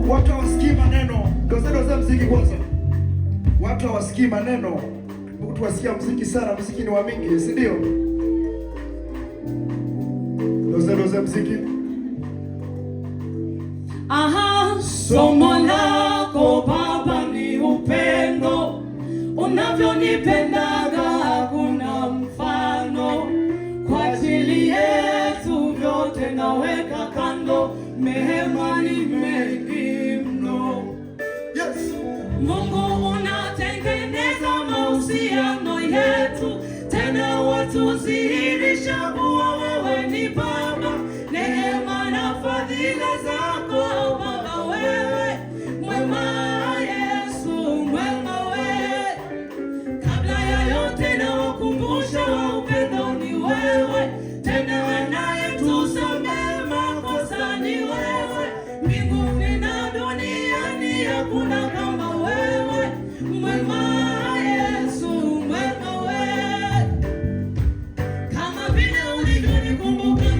Watu hawasikii maneno. Doze mziki kwanza. Watu hawasikii maneno. Watu wasikia mziki sana, mziki ni wa mingi, si ndio? Doze mziki. Aha, somo lako Baba ni upendo, unavyonipendaga hakuna mfano. Kwa ajili yetu vyote naweka kando, mehema ni mengi mno. Yes. Mungu unatengeneza mahusiano yetu, tena watudhihirisha kuwa wewe ni Baba. Neema na fadhila zako Baba, wewe mwema, Yesu mwema wewe. Kabla ya yote na wakumbusha wa upendo ni wewe, tena anayetusamehe makosa ni wewe. Mbinguni na duniani hakuna kama wewe, mwema Yesu mwema wewe. Kama vile ulivyonikumbuka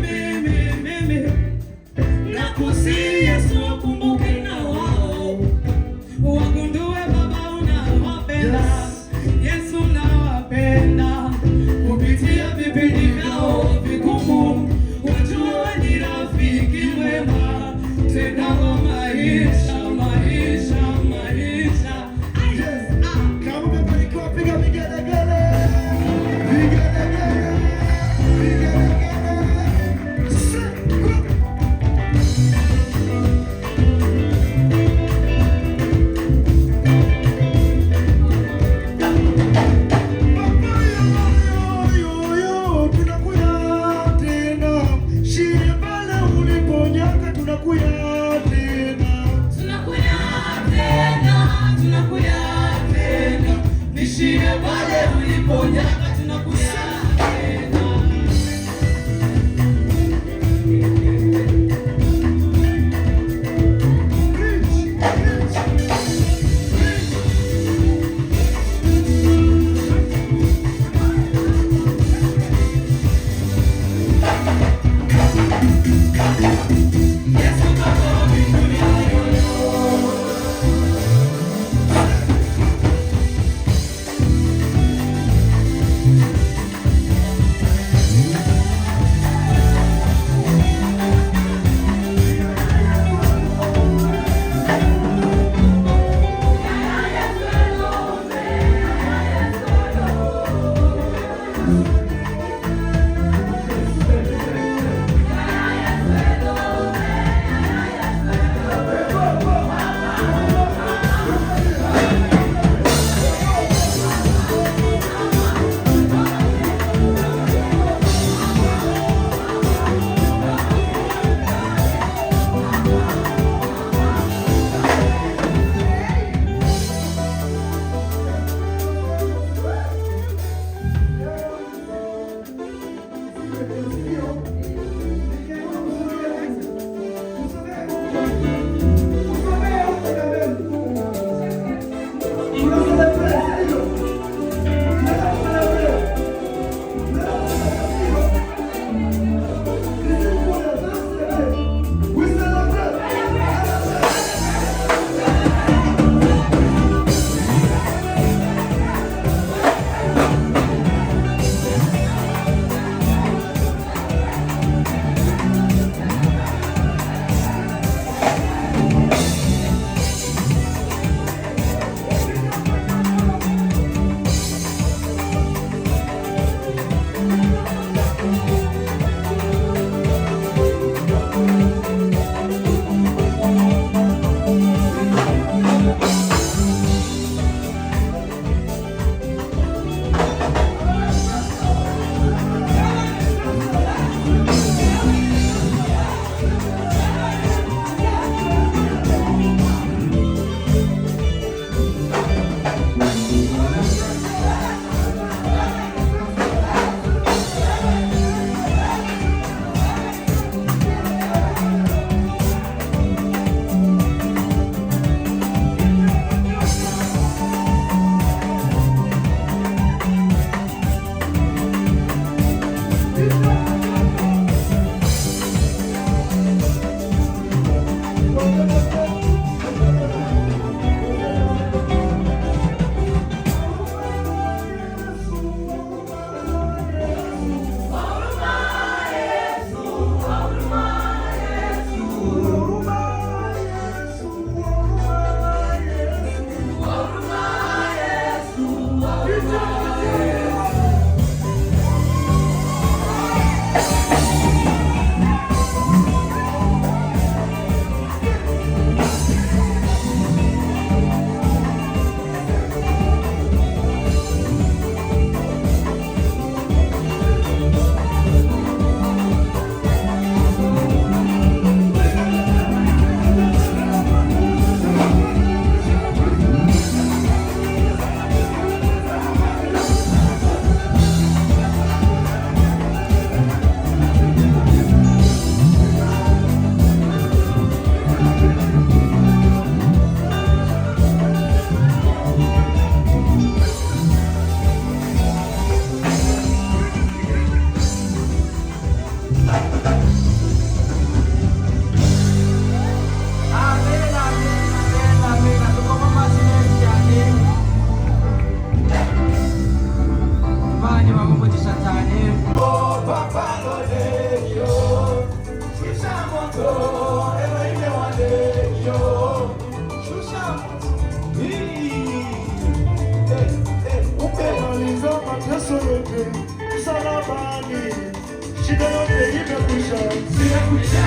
shida yote imekwisha, imekwisha.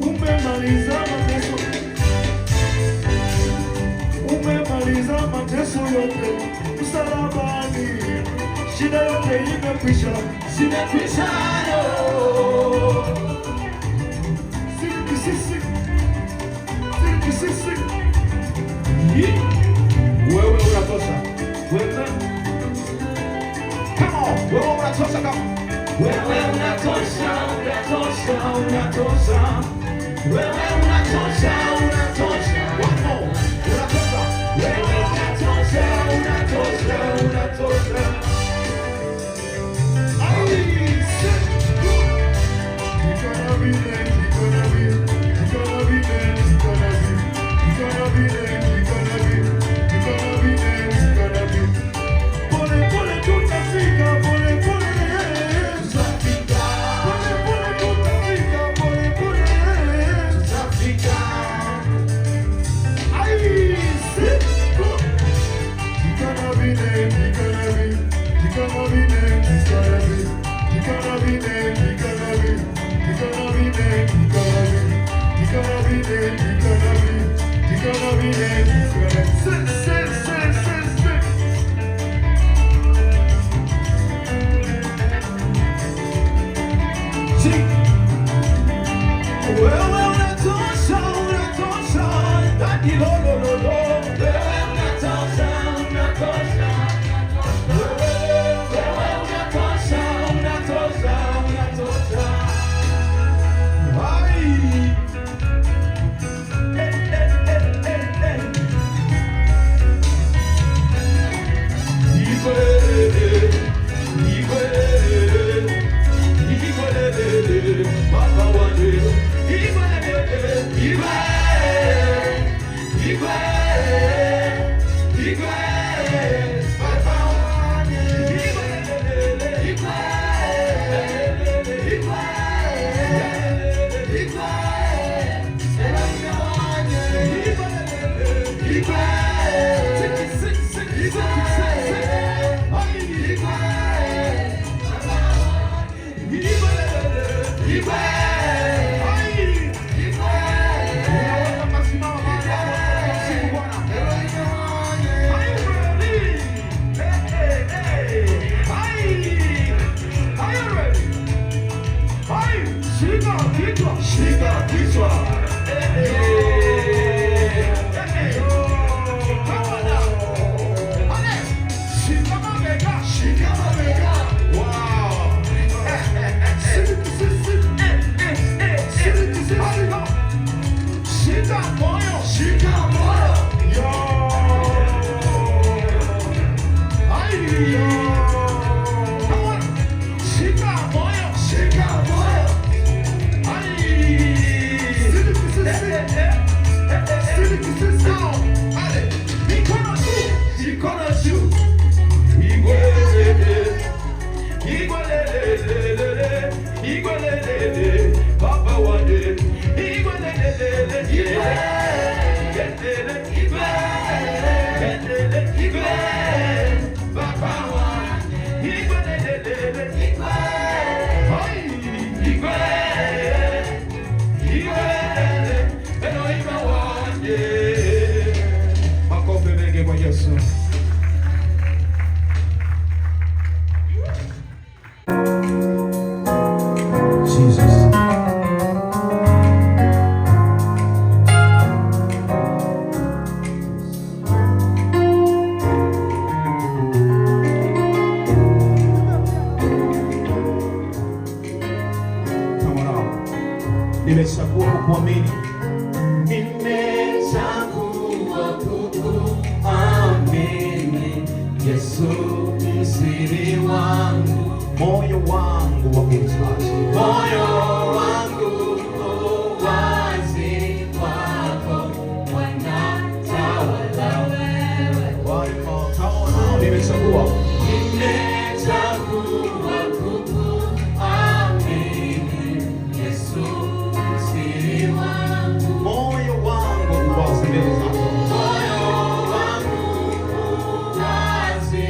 Umemaliza mateso, umemaliza mateso yote msalabani, shida yote imekwisha, imekwisha. Wewe unatosha, wewe, come on, wewe unatosha, kama wewe unatosha, unatosha, unatosha, wewe unatosha, unatosha, one more, unatosha, wewe unatosha, unatosha, unatosha. Nimechagua kukuamini, nimechagua kukuamini, Yesu msiri wangu, moyo wangu wa kuhitaji, moyo wangu wazi kwako, Bwana tawala wewe. Nimechagua wazi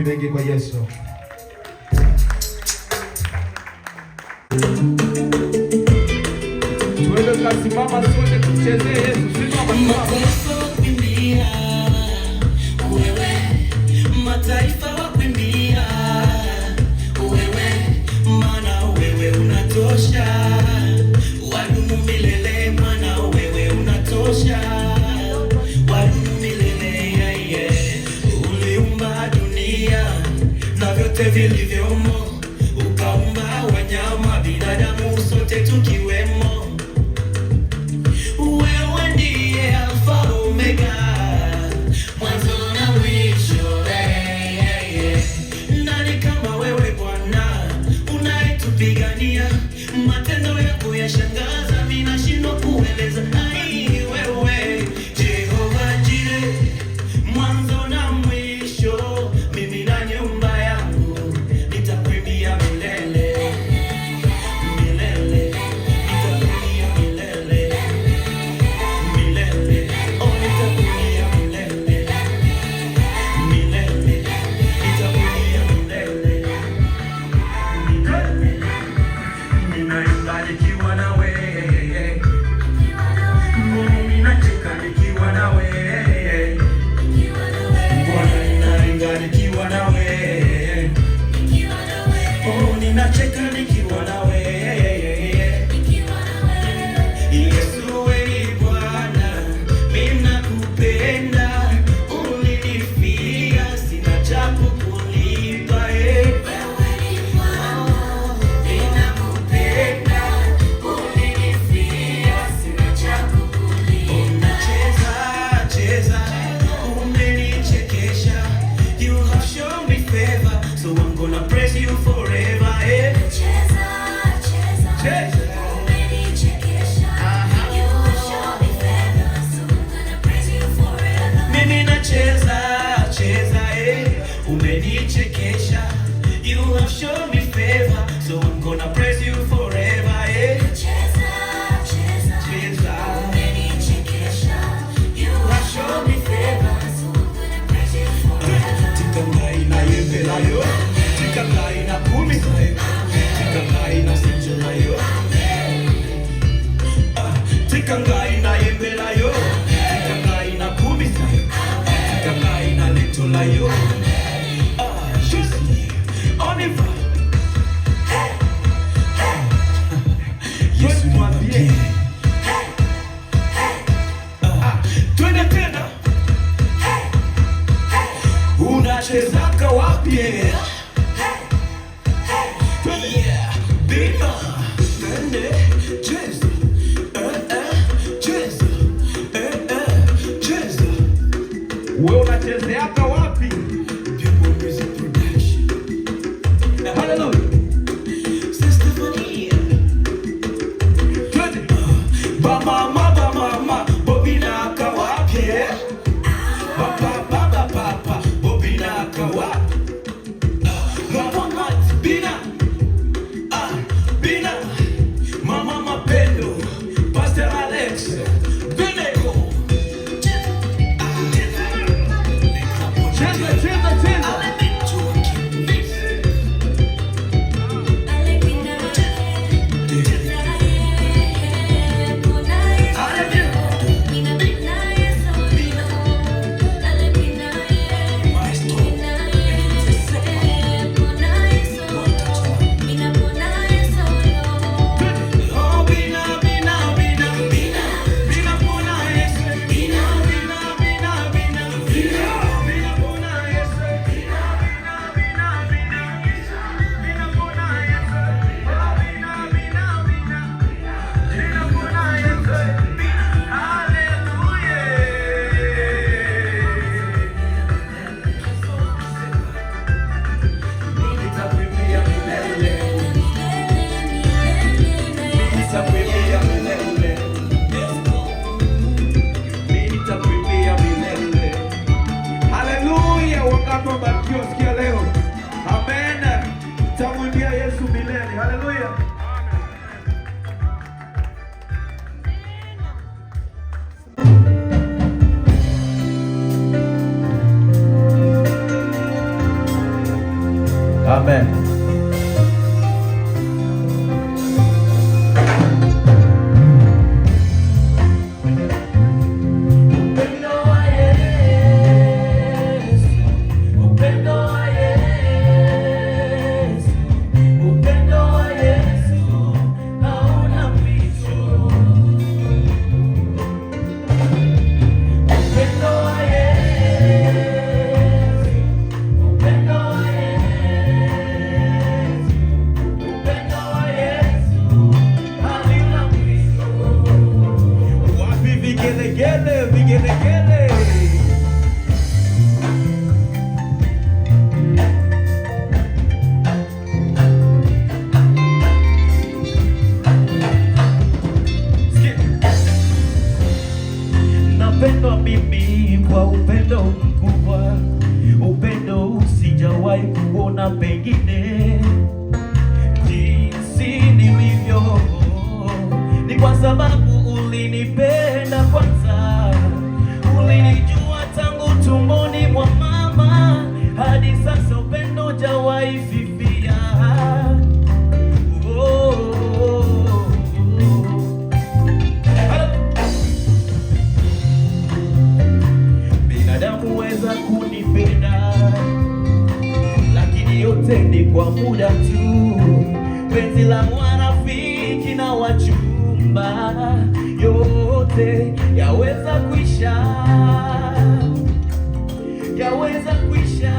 mengi kwa Yesu. Tuende tukasimama sote tumchezee Yesu. Mataifa wakuimbia wewe, maana wewe unatosha, wadumu milele, maana wewe unatosha, wadumu milele. Uliumba dunia na vyote vilivyomo, ukaumba wanyama, binadamu, sote tukiwemo. Wewe ndiye Alfa Omega, mwanzo na mwisho. Nani kama wewe Bwana, unayetupigania, matendo yako yashangaza, mimi nashindwa kueleza. Ai wewe Jehova Jire, mwanzo na mwisho, mimi na nyumba yangu nitakuimbia milele milele, nitakuimbia milele milele, oh nitakuimbia milele milele, nitakuimbia milele milele. Ninaimba nikiwa na wewe, ninacheka nikiwa na wewe Bwana, ninaimba nikiwa na wewe, oh ninacheka nikiwa na wewe Yesu, wewe Bwana, mimi nakupenda, ulinifia, sina cha kukulipa. You have shown me favor, so I'm gonna praise you forever. Mimi nacheza umenichekesha. You have shown me favor, so I'm gonna praise you forever. Tikangai na yembelayo, tikangai na kumisayo, tikangai na sinjelayo, tikangai na yembelayo, tikangai na kumisayo, tikangai na letolayo. Oniva Yesu mwambie, twende tena. Unachezaka wapi? Bima twende cheza, cheza, cheza. Wewe unachezeaka wapi? People Music Production. Hallelujah. Stephanie. Twende. Mama, Bobina kawapi? Papa, Bobina kawapi? Mama Bina, Bina, Mama Mapendo, Pastor Alex, Benego. Cheza. Amen. Napendwa mimi kwa upendo mkubwa, upendo sijawahi kuona pengine. Jinsi nilivyo ni kwa sababu ulinipenda kwanza, ulinijua tangu tumboni mwa mama, hadi sasa upendo hujawahi fifia. Kunipenda lakini yote ni kwa muda tu, penzi la marafiki na wachumba yote yaweza kuisha, yaweza kuisha.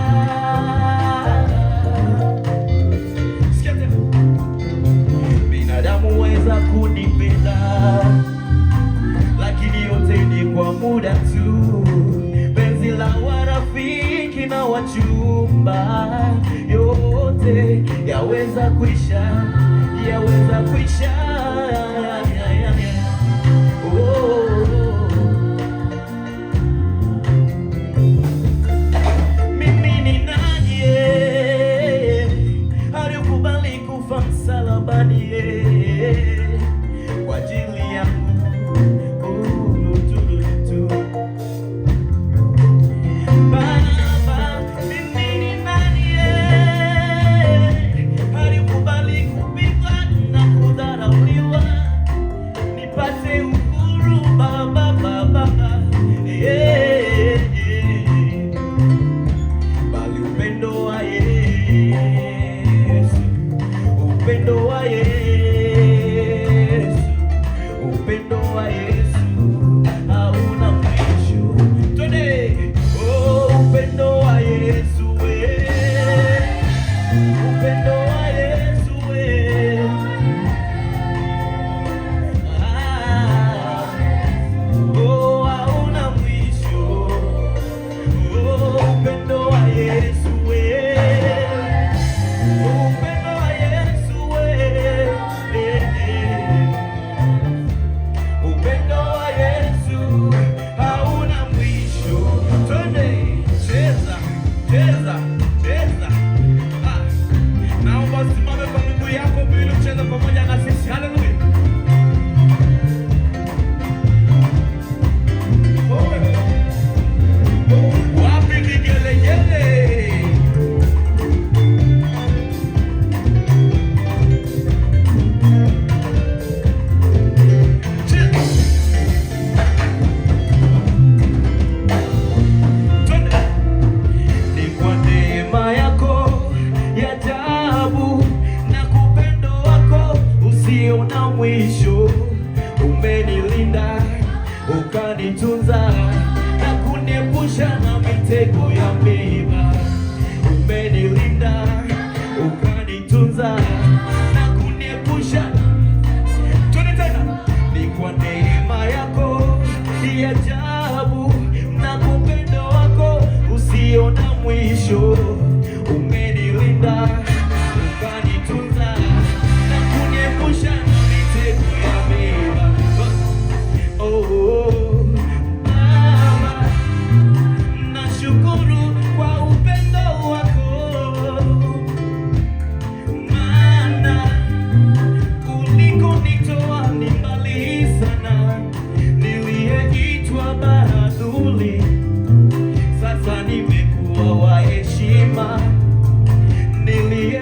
Binadamu weza kunipenda lakini yote ni kwa muda tu, penzi la warafiki na wachumba yote yaweza kuisha, yaweza kuisha. Mimi ni nani alikubali kufa msalabani kwa ajili yangu? Ukanitunza na kuniepusha na mitego ya miiba. Umenilinda, ukanitunza na kuniepusha. Twende tena. Ni kwa neema yako ya ajabu na upendo wako usio na mwisho. Umenilinda, ukanitunza na kuniepusha na mitego ya miiba. Mama, nashukuru kwa upendo wako, maana ulikonitoa ni mbali sana. Niliyeitwa bahaduli, sasa nimekuwa wa heshima. Niliye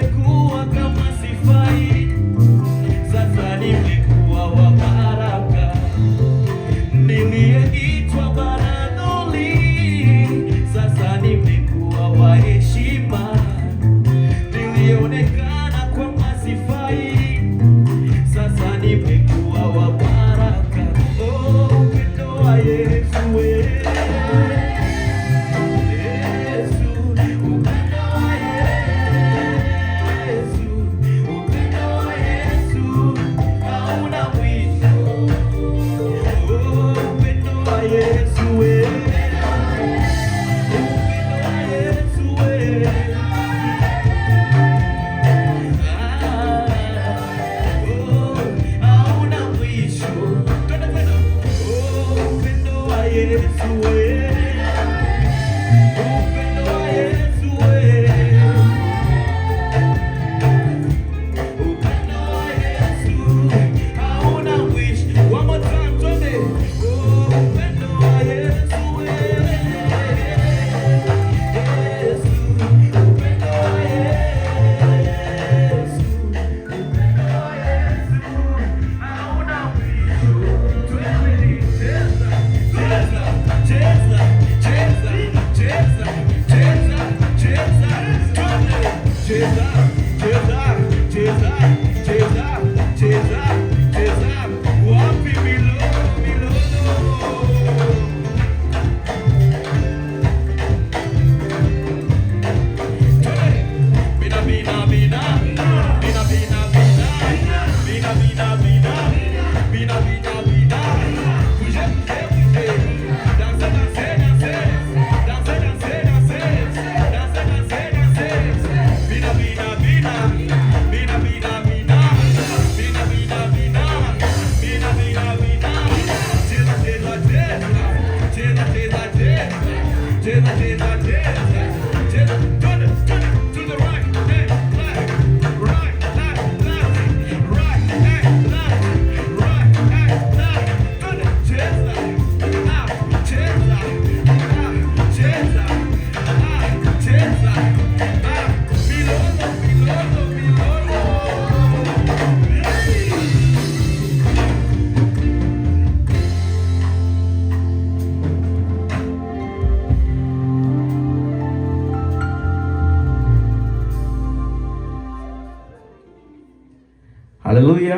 Haleluya.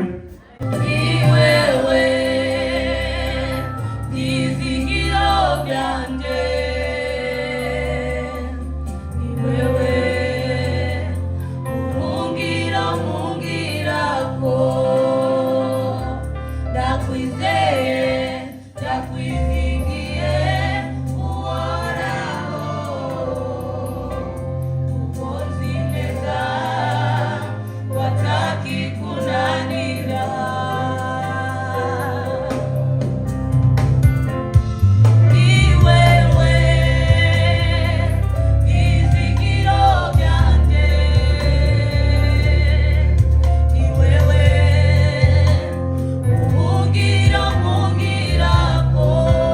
Mungira mungira po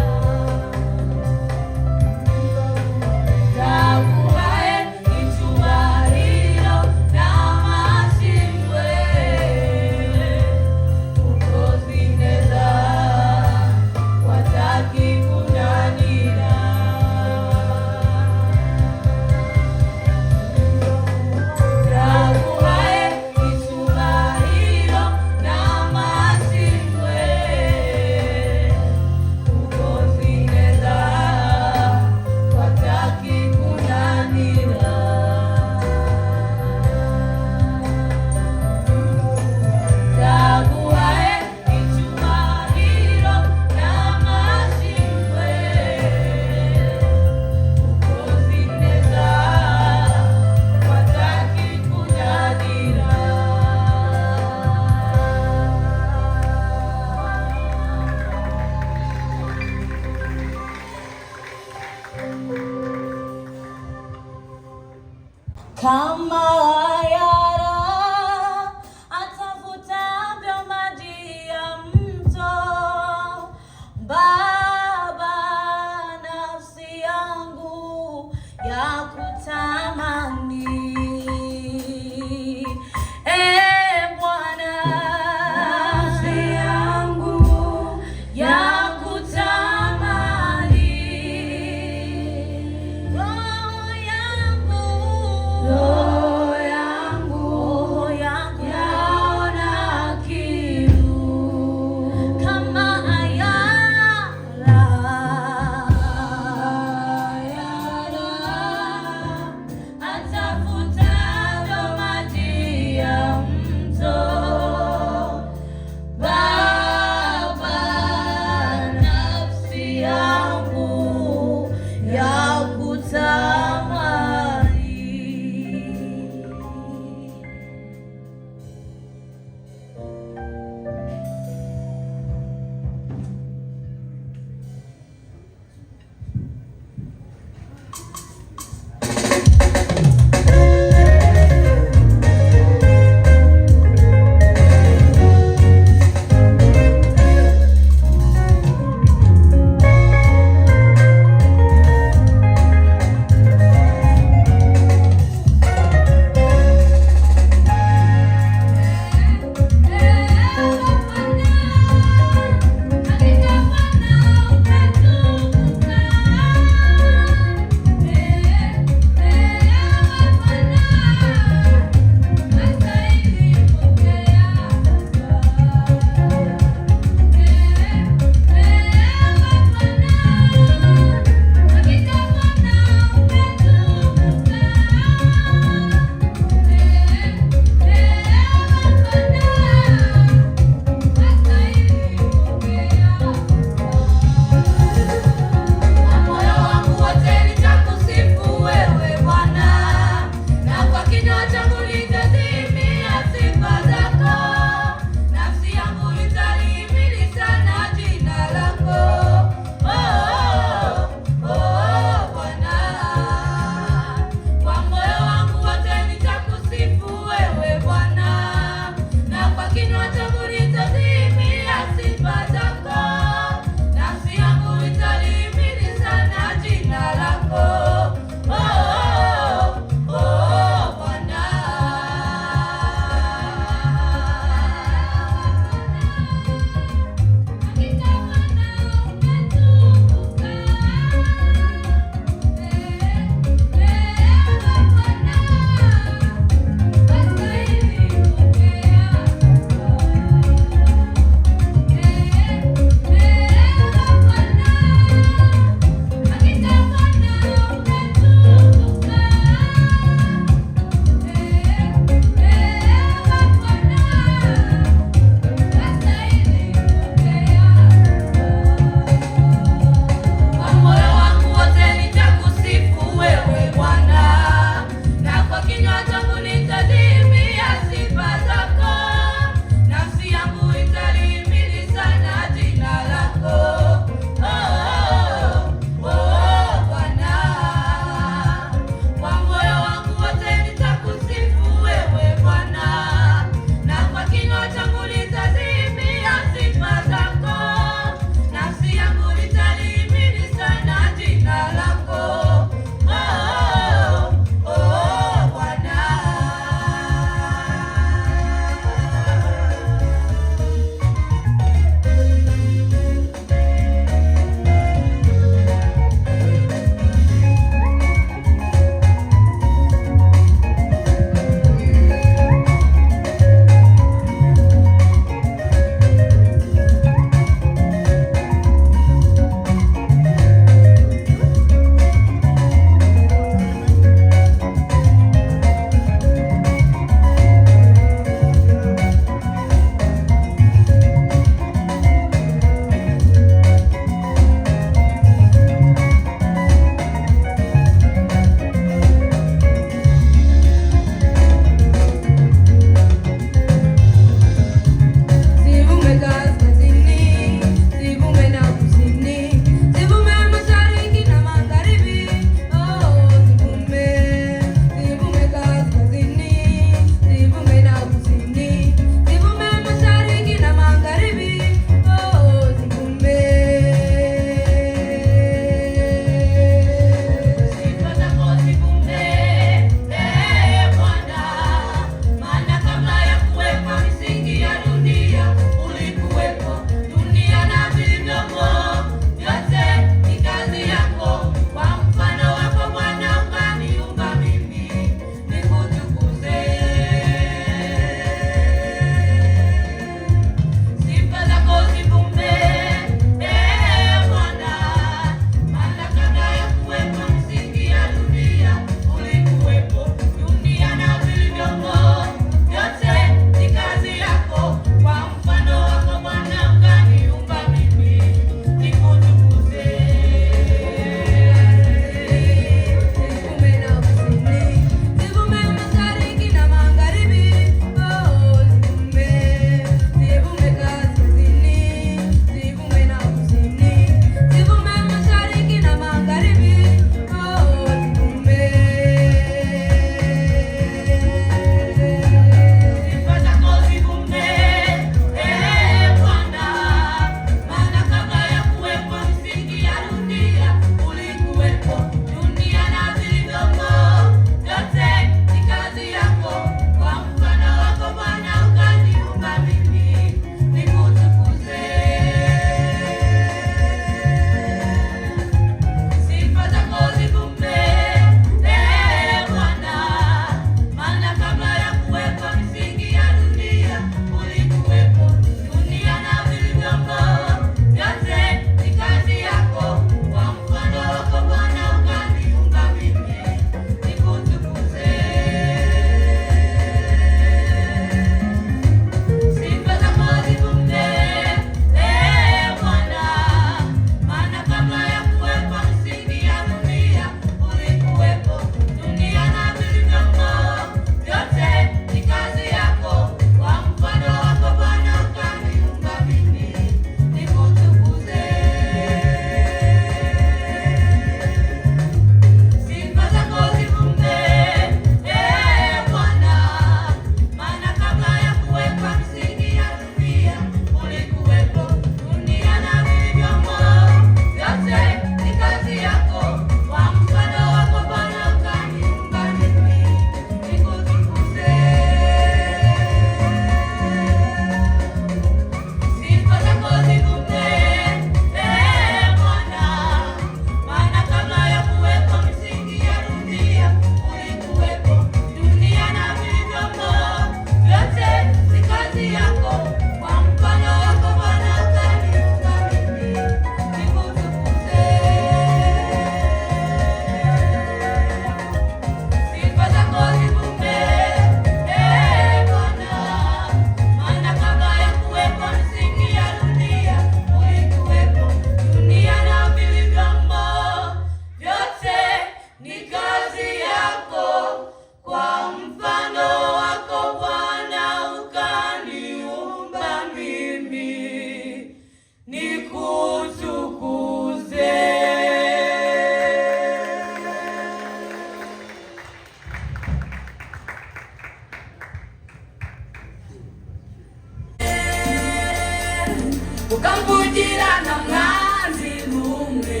ukamvugirana mwanzi n'umwe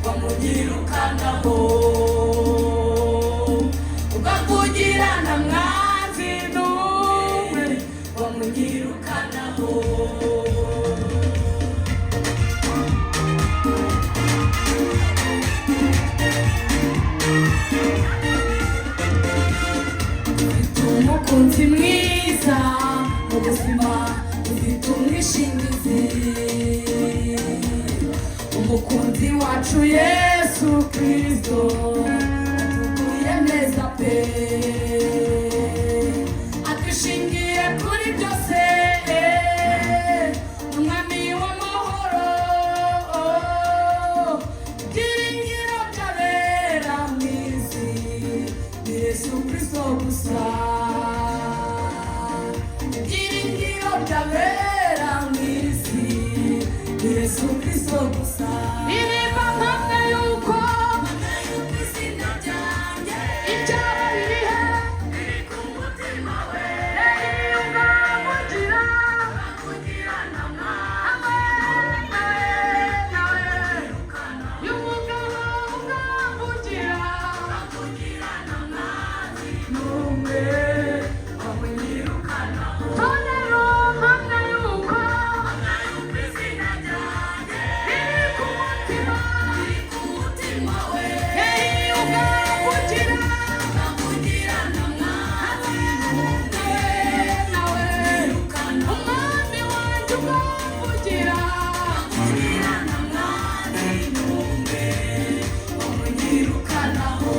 wamunyirukanaho, ukamvugirana mwanzi n'umwe wamunyirukanaho. Umukunzi mwiza mu buzima ufite umwishingizi, umukunzi wacu Yesu Kristo atuguye neza pe, adushingiye kuri byose, umwami w'amahoro, ibyiringiro by'abera mu isi ni Yesu Kristo gusa, ibyiringiro by'abera mu isi ni Yesu Kristo gusa. Iriba mpamya yuko izina ryanjye ibyaba birihe biri ku mutima we, ukamugira nawe y'umugabo ukamugira n'umwe wamunyirukanaho. Rero mpamya yuko izina ryanjye riri ku mutima we, ukamugira nawe umwami wanjye ukamugira wamunyirukanaho.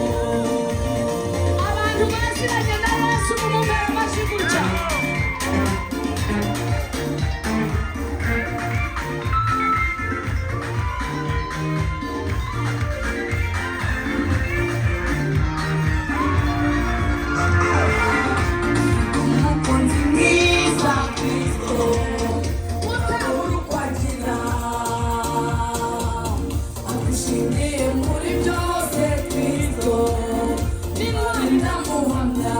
Abantu baziranye na Yesu mumubere amashyi gutya. Umukunzi mwiza Kristo utabura uko agira, agushingiye muri byose Kristo ni wowe ndamuhamya,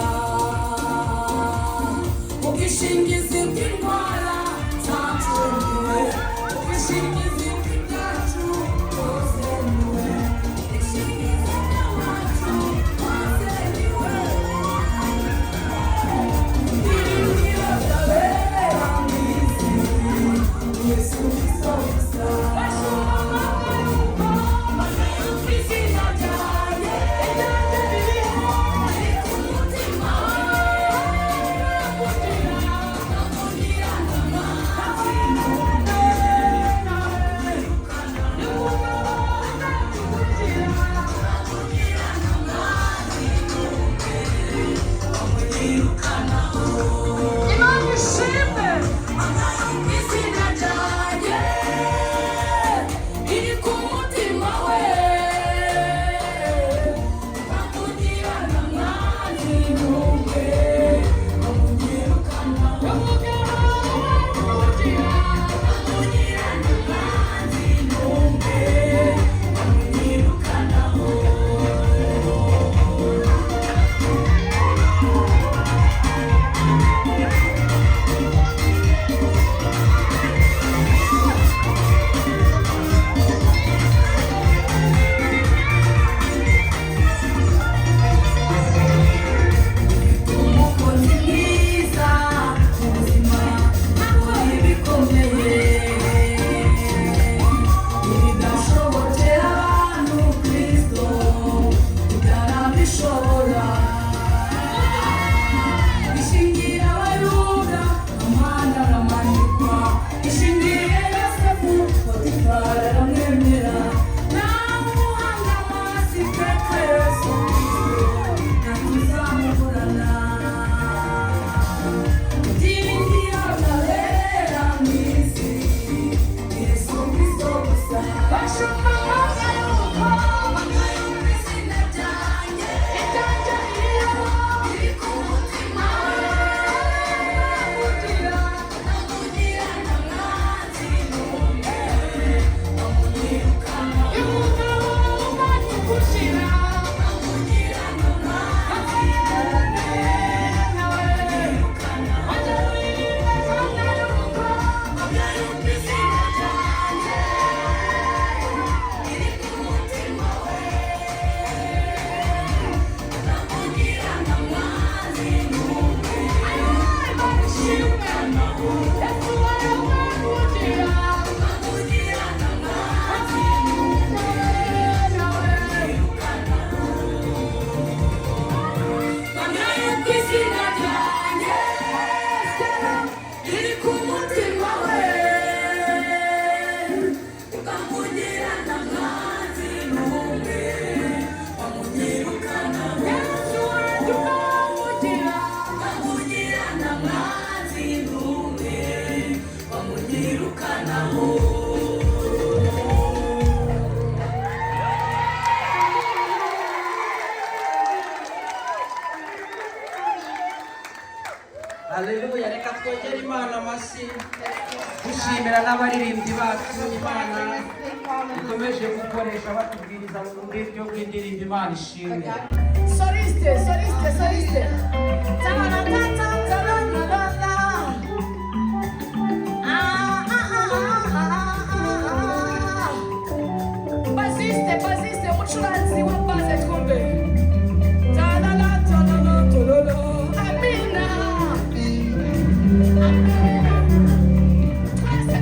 ubwishingizi bw'indwara zacu ni we, ubwishingizi bw'ibyacu byose ni we, ubwishingizi bw'abacu bose ni we, ibyiringiro by'abera mu isi ni Yesu Kristo gusa. Izina ryanjye ibyanjye biriho biri ku mutima we, ukamugira reka twongere Imana amashyi dushimira n'abaririmbyi bacu Imana ikomeje gukoresha batubwiriza mu buryo bw'indirimbo Imana ishimwe. Soliste. Basiste, umucuranzi wa baze twumve. Amina.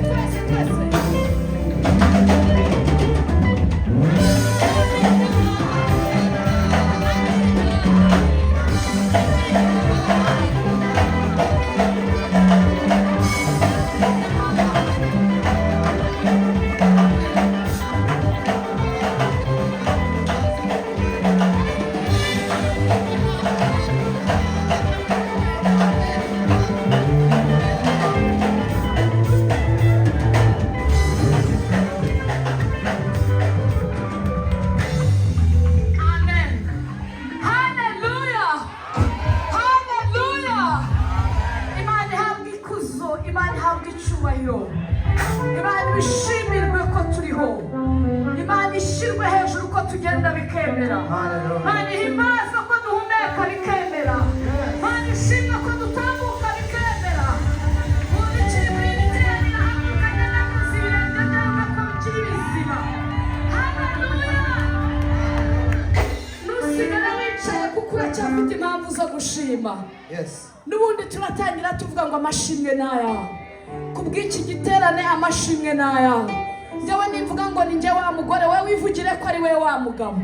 Twese. Imana ishimirwe ko turiho, Imana ishirwe hejuru ko tugenda bikemera, Imana ihimbaza ko duhumeka bikemera, Imana ishimwe ko dutambuka bikemera. Umuntu ukiri muri iri teraniro ahanganye n'akoze ibirenge byanga ko bikiri bizima. Haleluya! Nusigara wicaye kuko uracyafite impamvu zo gushima. N'ubundi turatangira tuvuga ngo amashimwe n'aya. Kubw'iki giterane amashimwe n'aya. Njyewe nivuga ngo ni njye wa mugore, we wivugire ko ari we wa mugabo.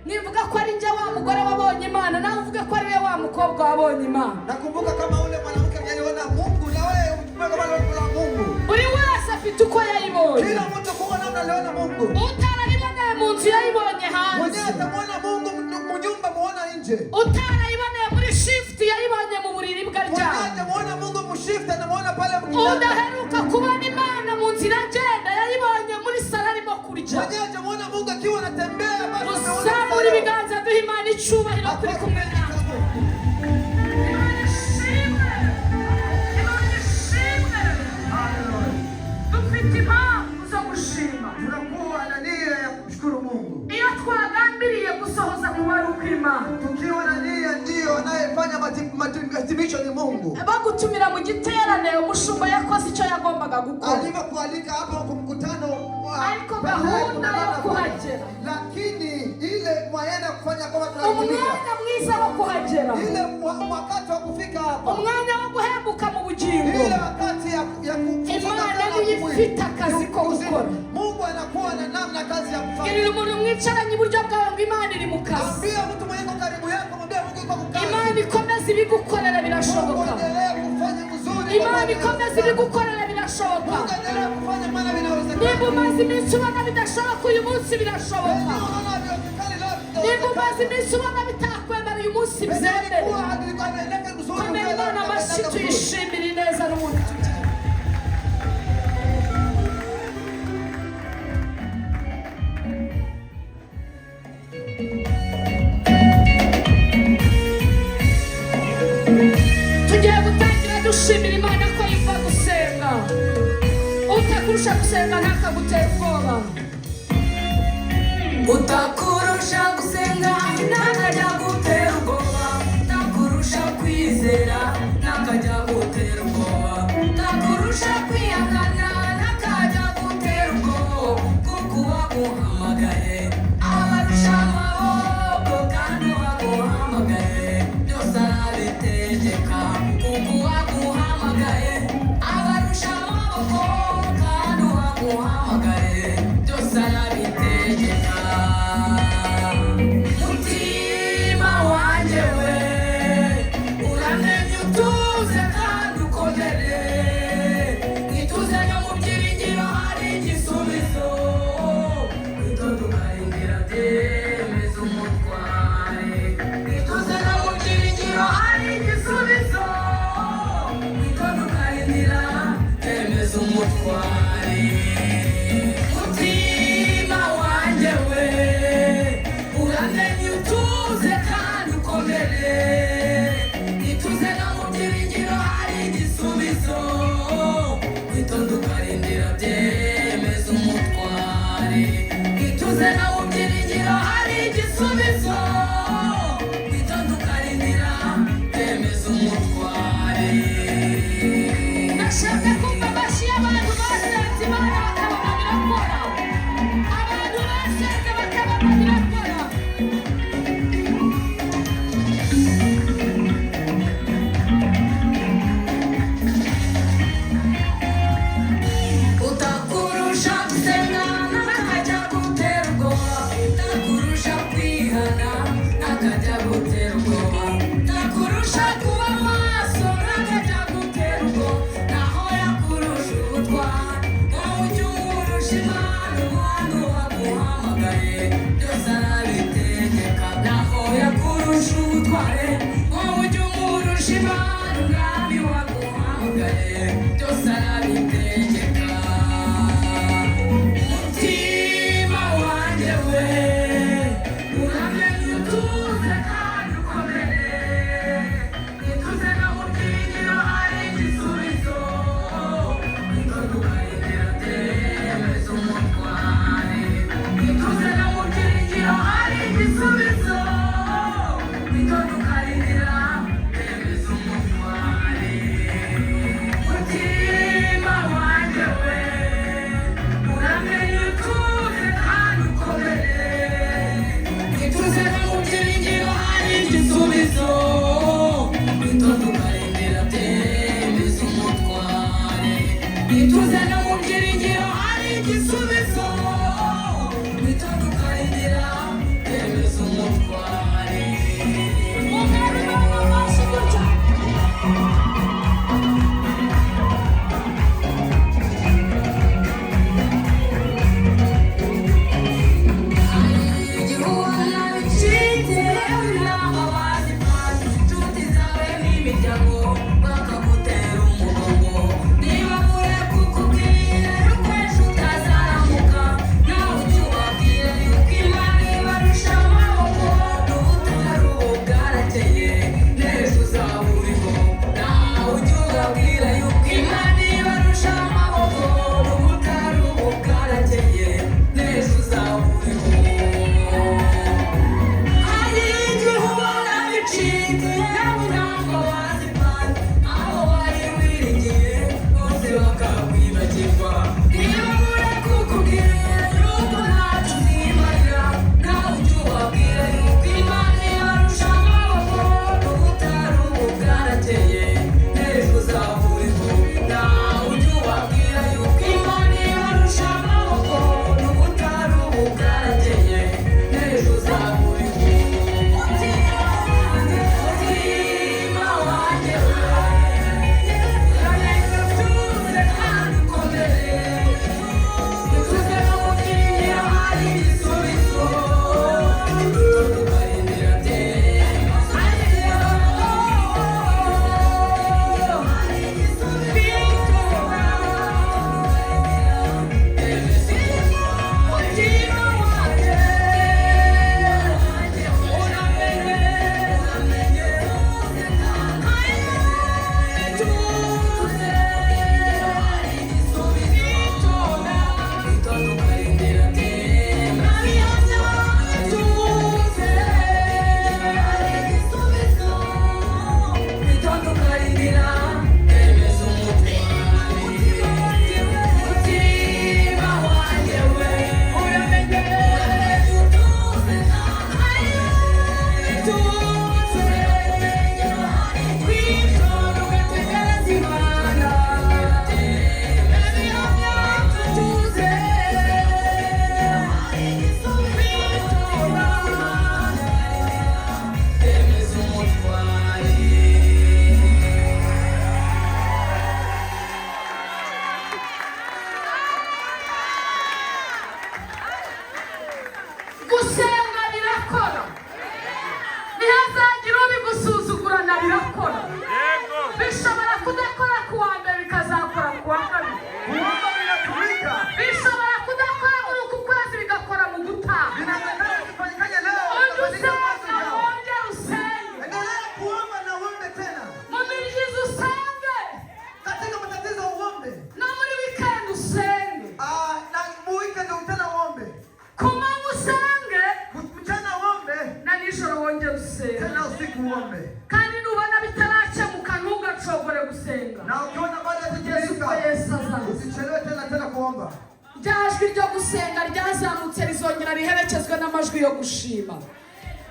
Nivuga ko ari njye wa mugore wabonye Imana, nawe uvuge ko ari we wa mukobwa wabonye Imana. Nakumbuka kama ule mwanamke aliyeona Mungu na wewe ukumbuka kama aliona Mungu. Buri wese afite uko yayibonye. Kila mtu kwa namna aliona Mungu. Utarayiboneye mu nzu yayibonye hanze. Mwenye atamwona Mungu mu nyumba muona nje. Utarayiboneye muri shift yayibonye mu buriri bw'aryama. Mwenye atamwona Mungu mu shift anamuona pale mkitanda. Udaheruka kubona Imana mu nzira agenda yayibonye muri sala arimo kurya. Mwenye atamwona Mungu akiwa anatembea basi uzamura ibiganza duha Imana icyubahiro turi kumwe nawe. Imana ishimwe. Dufite impamvu zo gushima. tunakuwa na nia ya kumshukuru Mungu. Iyo twagambiriye gusohoza umubare w'Imana, Tukiwa na nia ndio anayefanya hitimisho ni Mungu. bagutumira mu giterane umushumba yakoze icyo yagombaga gukora. Alivyokualika hapa kwa mkutano Ariko gahunda yo kuhagera, lakini ile mwayenda kufanya kama tunahitimisha. umwanya mwiza wo kuhagera, Ile wakati wa kufika hapa. umwanya wo guhembuka mu bugingo, Ile wakati ya Imana niyo ifite akazi ko gukora. Mungu anakuwa na namna kazi ya kufanya. Girira umuntu mwicaranye iburyo bwawe ngo Imana iri mu kazi. Ambia mtu mwenye yuko karibu yako, mwambie Mungu yuko kazi. Imana ikomeza ibigukorera birashoboka. Endelea kufanya mzuri. Imana ikomeza ibigukorera birashoboka. Endelea kufanya maana vinawezekana. Niba umaze iminsi ubona bidashoboka uyu munsi birashoboka. Niba umaze iminsi ubona bitakwemera uyu munsi byemere. Komera Imana amashyi tuyishimire ineza n'umuntu tugira. Tugiye gutangira dushimira Imana ko yumva gusenga. Utakurusha gusenga ntakagutera ubwoba. Utakurusha gusenga ntakajya gutera ubwoba. Utakurusha kwizera ntakajya gutera ubwoba. Utakurusha kwihangana ntakajya gutera ubwoba. Kuko waguhamagaye abarusha amaboko kandi waguhamagaye byose arabitegeka. Kuko waguhamagaye abarusha amaboko kandi waguhamagaye byose arabitegeka. Mutima wanjye we uramenye utuze kandi ukomere. Ituze no mu byiringiro hari igisubizo. Witonde ukarindira byemeza umutware. Ituze no mu byiringiro hari igisubizo. Witonde ukarindira byemeza umutware. Mutima wanjye we uramenye utuze kandi ukomere. Ituze no mu byiringiro hari igisubizo. igisubizo witonda ukarindira byemeza umutware ituze nawe ubyiringiro hari igisubizo witonda ukarindira byemeza umutware ndashaka kumva amashyi y'abantu basenze Imana bakabona birakora abantu basenze bakabona birakora utakurusha gusenga n'akajya gutera ubwoba utakurusha kwihana n'akajya gutera ubwoba utakurusha kuba maso n'akajya gutera ubwoba naho yakurusha ubutwari wowe ujya umurusha Imana umwana waguhamagaye byose arabitegeka naho yakurusha ubutwari wowe ujya umurusha Imana umwami waguhamagaye byose arabitegeka umutima wanjye we uramenye utuze kandi ukomere ituze no mu byiringiro hari igisubizo witonda ukarindira byemeza umutware ituze no mu byiringiro hari igisubizo witonda ukarindira byemeza umutware umutima wanjye we uramenye utuze kandi ukomere ituze no mu byiringiro hari igisubizo witonda ukarindira byemeza umutware ituze no mu byiringiro hari igisubizo witonda ukarindira byemeza umutware umwami w'amashyi gutya igihuha bicitse inama bazipfana inshuti zawe n'imiryango bakagutera umugongo niba kure kukubwira ryajwi ryo gusenga ryazamutse rizongera riherekezwe n'amajwi yo gushima.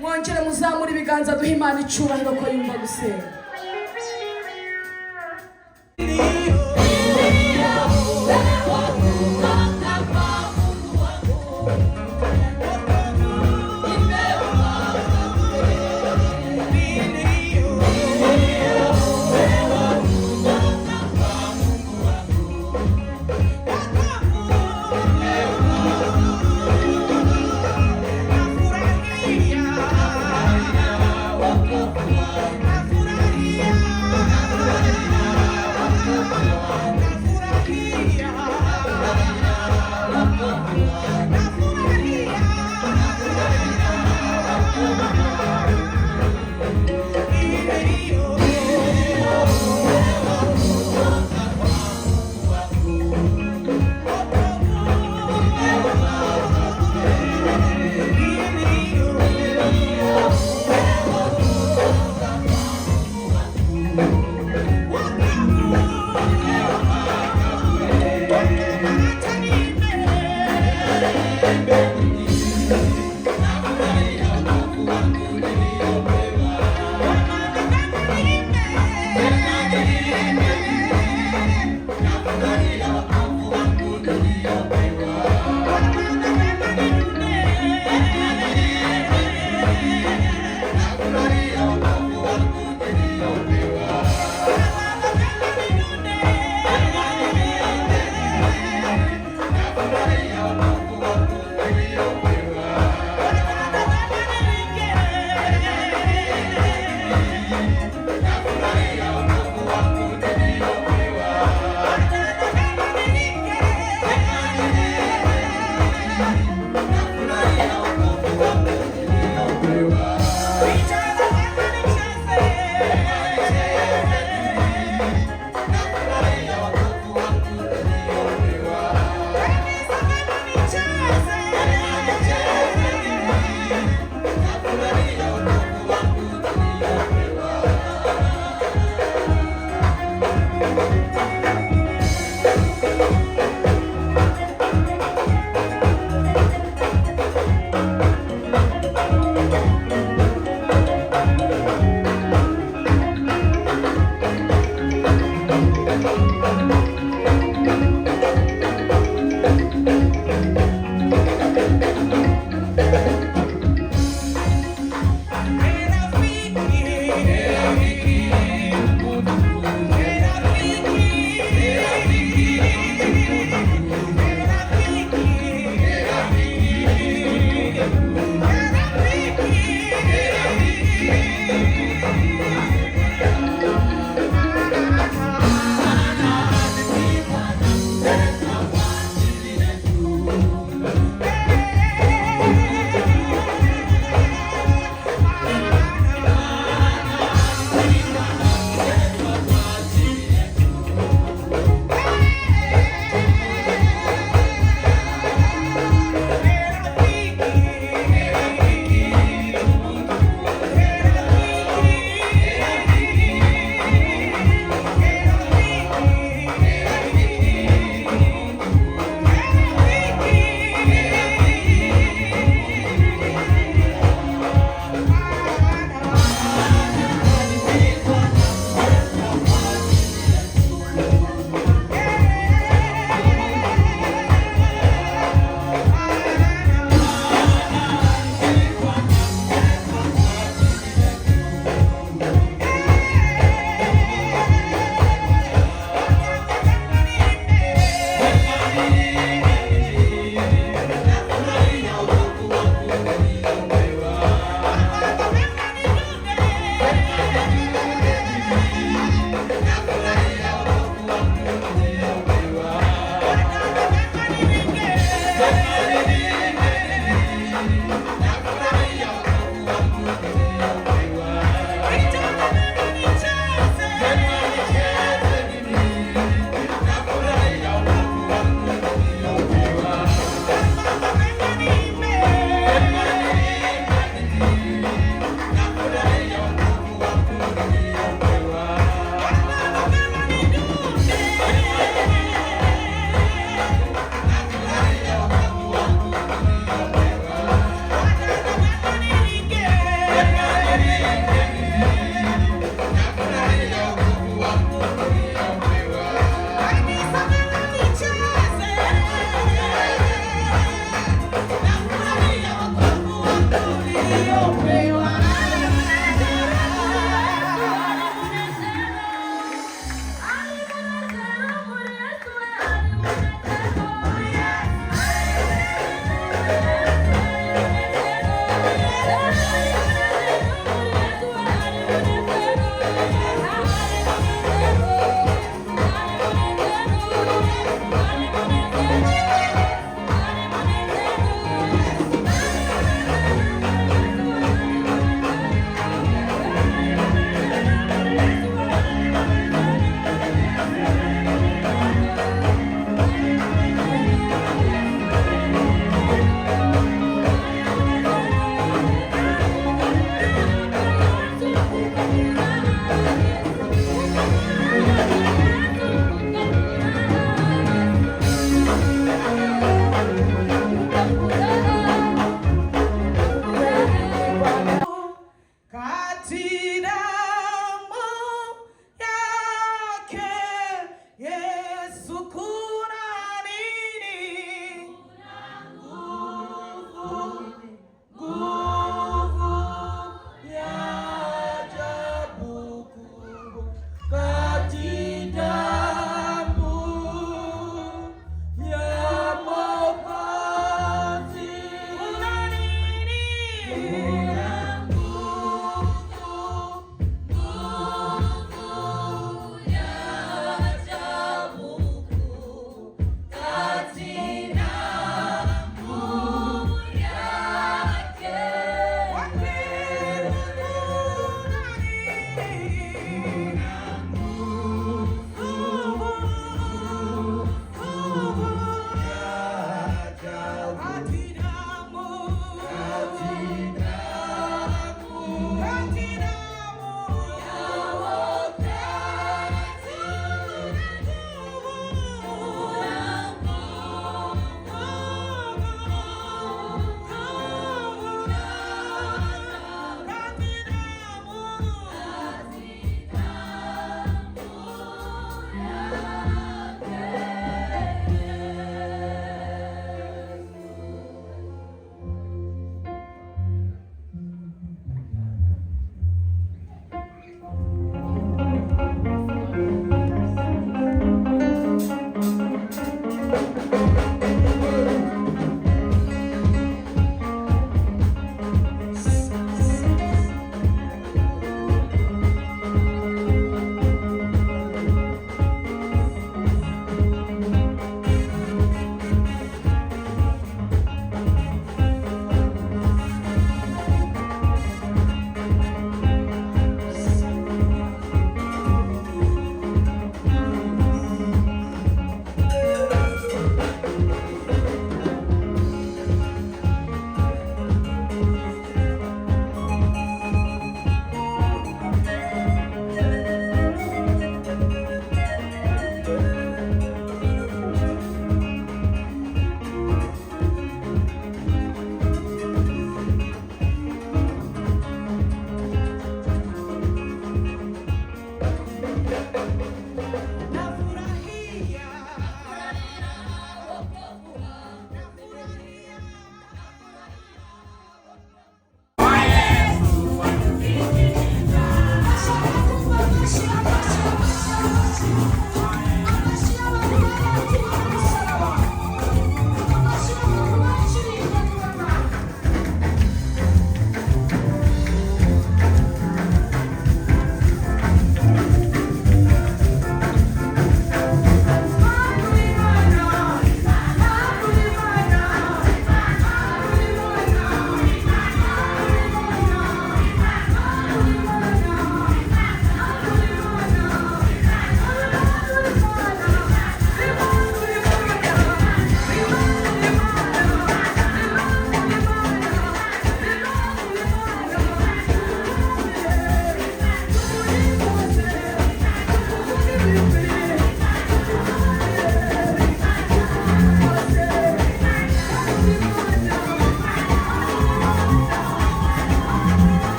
Mwongere muzamura ibiganza duha Imana icyubahiro ko yumva gusenga.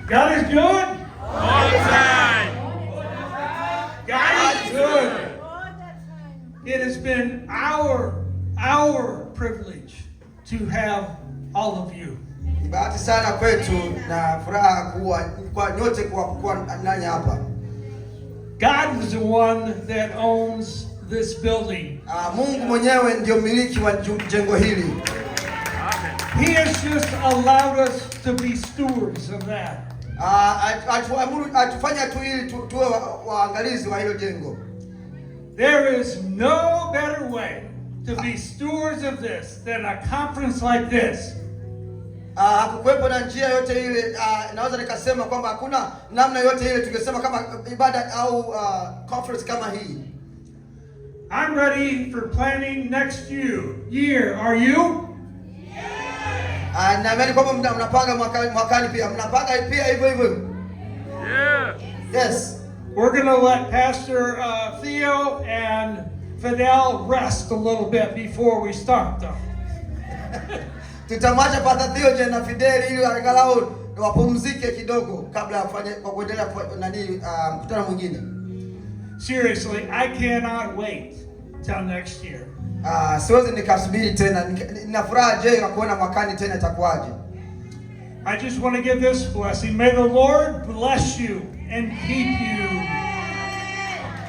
God is good. All the time. God is good. It has been our privilege to have all of you. Ni bahati sana kwetu na furaha kwa nyote kwa nanyi hapa. God is the one that owns this building. Mungu mwenyewe ndio mmiliki wa jengo hili. He has just allowed us to be stewards of that. Atufanya tu ili tuwe waangalizi wa hilo jengo. There is no better way to be stewards of this than a conference like this. Hakukuwepo na njia yote ile, naweza nikasema kwamba hakuna namna yote ile tungesema kama ibada au conference kama hii. I'm ready for planning next year. Are you? Naamini kwamba mnapanga mwakani pia. Mnapanga pia hivyo. Yeah. Yes. We're going to let Pastor Theo and Fidel rest a little bit before we start, though. Tutamwacha Pastor Theogen na Fidel ili angalau wapumzike kidogo kabla ya kuendelea mkutano mwingine. Seriously, I cannot wait till next year. Siwezi nikasubiri tena. Nina furaha je kuona mwakani tena itakuwaje. I just want to give this blessing. May the Lord bless you and keep you.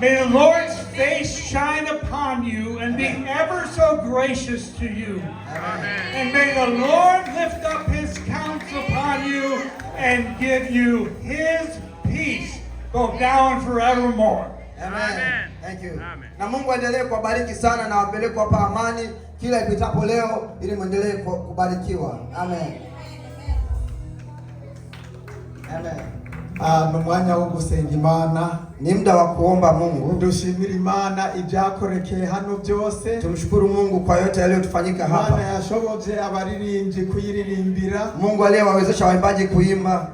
May the Lord's face shine upon you and be ever so gracious to you. Amen. And may the Lord lift up his countenance upon you and give you his peace, both now and forevermore. Amen. Thank you. Amen. Na Mungu aendelee kubariki sana na wapeleke kwa amani kila ipitapo leo ili muendelee kubarikiwa. Amen. Amen. Numwanya wo gusenga Imana, ni muda wa kuomba Mungu. Dushimira Imana ibyakorekeye hano byose. Tumshukuru Mungu kwa yote yaliyotufanyika hapa. Imana yashoboje abaririmbyi kuyiririmbira. Mungu aliyewawezesha waimbaji kuimba.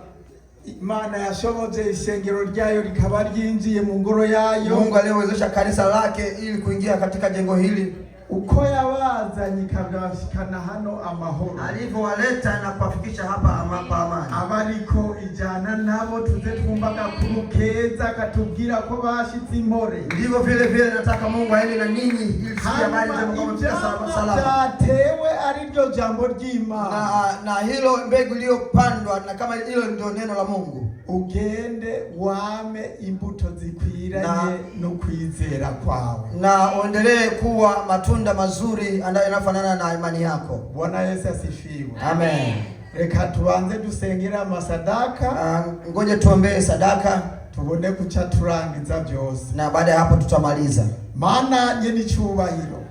Imana yashoboje ishengero ryayo likaba ryinjiye mu ngoro yayo. Mungu aliyewezesha kanisa lake ili kuingia katika jengo hili. Uko yabazanye ikabashikana hano amahoro, alivyowaleta na kuwafikisha hapa amani. Abariko ijana nabo tuze twumvaga kurukeza katubwira ko bashitse impore. Ndivyo vile nataka Mungu aende na ninyi ili tusikie habari njema salama. Tatewe ariryo jambo ry'Imana. Na hilo mbegu iliyopandwa na kama hilo ndio neno la Mungu. Ugende wame imbuto zikwiranye no kwizera kwawe. Na uendelee kuwa matunda mazuri yanayofanana na imani yako. Bwana Yesu asifiwe. Amen. Reka tubanze dusengera amasadaka. Ngoje tuombee sadaka. Tubone kuca turangiza byose. Na baada ya hapo tutamaliza. Mana nyeni cyubahiro.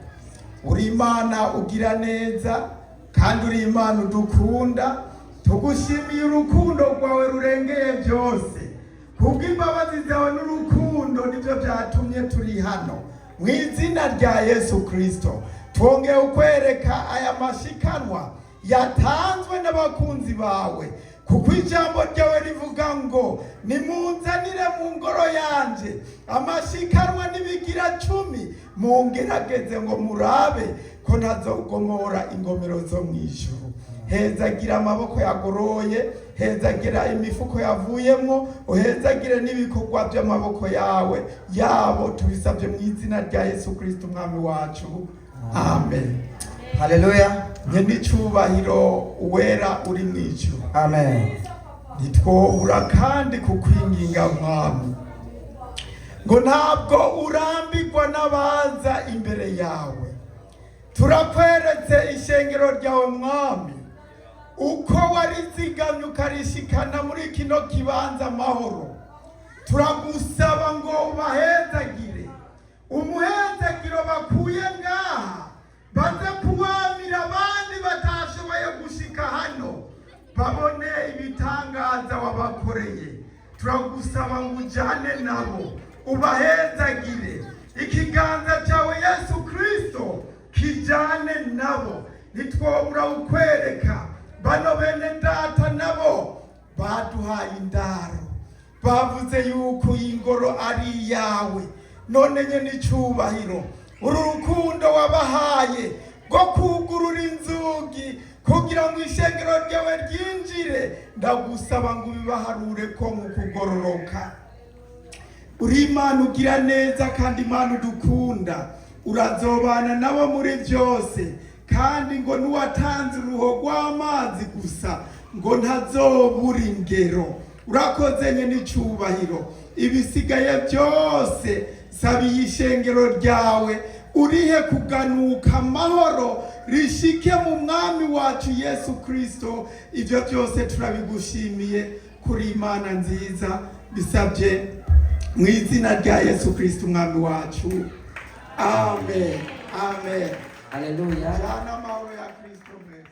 Uri Imana ugira neza kandi uri Imana udukunda. Tugushimiye urukundo rwawe rurengeye byose. Kubw'imbabazi zawe n'urukundo nibyo byatumye turi hano. Mu izina rya Yesu Kristo twongeye ukwereka aya mashikanwa yatanzwe n'abakunzi bawe, kuko ijambo ryawe rivuga ngo nimunzanire mu ngoro yanje amashikanwa n'ibigira 10 mungerageze ngo murabe ko ntazogomora ingomero zo mwijuru. Hezagira amaboko yagoroye, hezagira imifuko yavuyemo, uhezagire n'ibikorwa by'amaboko yawe yabo, tubisabye mu izina rya Yesu Kristo umwami wacu. Amen. Haleluya. Nyeni cyubahiro uwera uri mwijuru. Amen. Nitwohura kandi kukwinginga mwami ngo ntabwo urambirwa n'abaza imbere yawe. Turakweretse ishengero ryawe mwami, uko warizigamye ukarishikana muri kino kibanza amahoro. Turagusaba ngo ubahezagire, umuhezagiro bakuye ngaha baze kuwamira abandi batashoboye gushika hano babone ibitangaza wabakoreye. Turagusaba ngo ujane nabo ubahezagire, ikiganza cyawe Yesu Kristo kijane nabo. Nitwobura ukwereka bano bene data nabo baduhaye indaro, bavuze yuko ingoro ari yawe. None nyene icyubahiro uru rukundo wabahaye rwo kugurura inzugi kugira ngo ishengero ryawe ryinjire, ndagusaba ngo bibaharure ko mu kugororoka. Uri Imana ugira neza kandi Imana udukunda, urazobana nabo muri byose, kandi ngo nuwatanze uruho rw'amazi gusa ngo ntazobura ingero. Urakoze nyene icyubahiro, ibisigaye byose sabiye ishengero ryawe urihe kuganuka amahoro rishike mu mwami wacu Yesu Kristo. Ibyo byose turabigushimiye kuri Imana nziza, bisabye mu izina rya Yesu Kristo umwami wacu. Amen. Amen. Haleluya. Jana amahoro ya Kristo mwese.